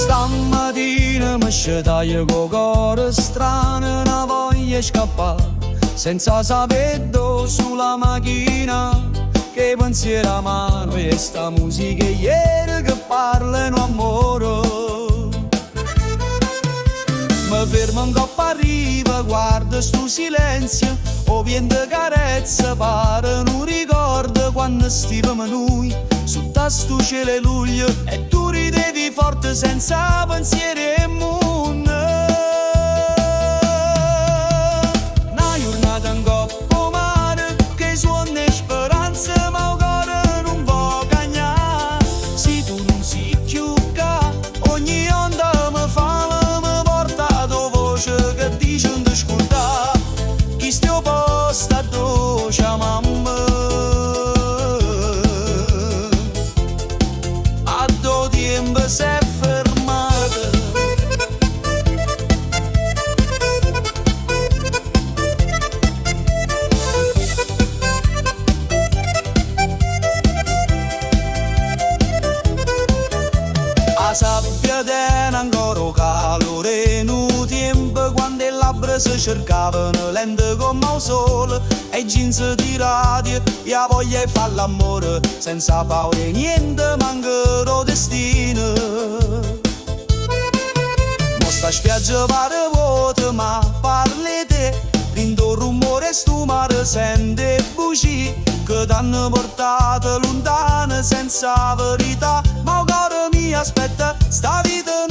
Stamattina mi scetaglia con cuore strano, una voglia scappare senza sapere dove sulla macchina. Che pensiero amaro e sta musica ieri che parlano amore. Mi fermo un coppa a riva, guardo sto silenzio, o vento carezza, pare non ricordo quando stavamo noi sotto sto cielo luglio e tu ridevi forte senza pensieri e mondo. Una giornata in coppa mare che suona speranza ma il cuore non può cagnare. Se tu non sei più qua, ogni onda mi fa mi porta tua voce che dice non ascolta. Chi stiamo posta dove chiamammo tempo si è fermato. A sabbia tiene ancora calore in un tempo quando le labbra si cercavano lente come il sole e i jeans tirati e la voglia di fare l'amore senza paura e niente manca lo destino. Mo sta spiaggia pare vuota ma parli te, rindo rumore sto mare sente buci che t'hanno portato lontano senza verità, ma il cuore mi aspetta sta vita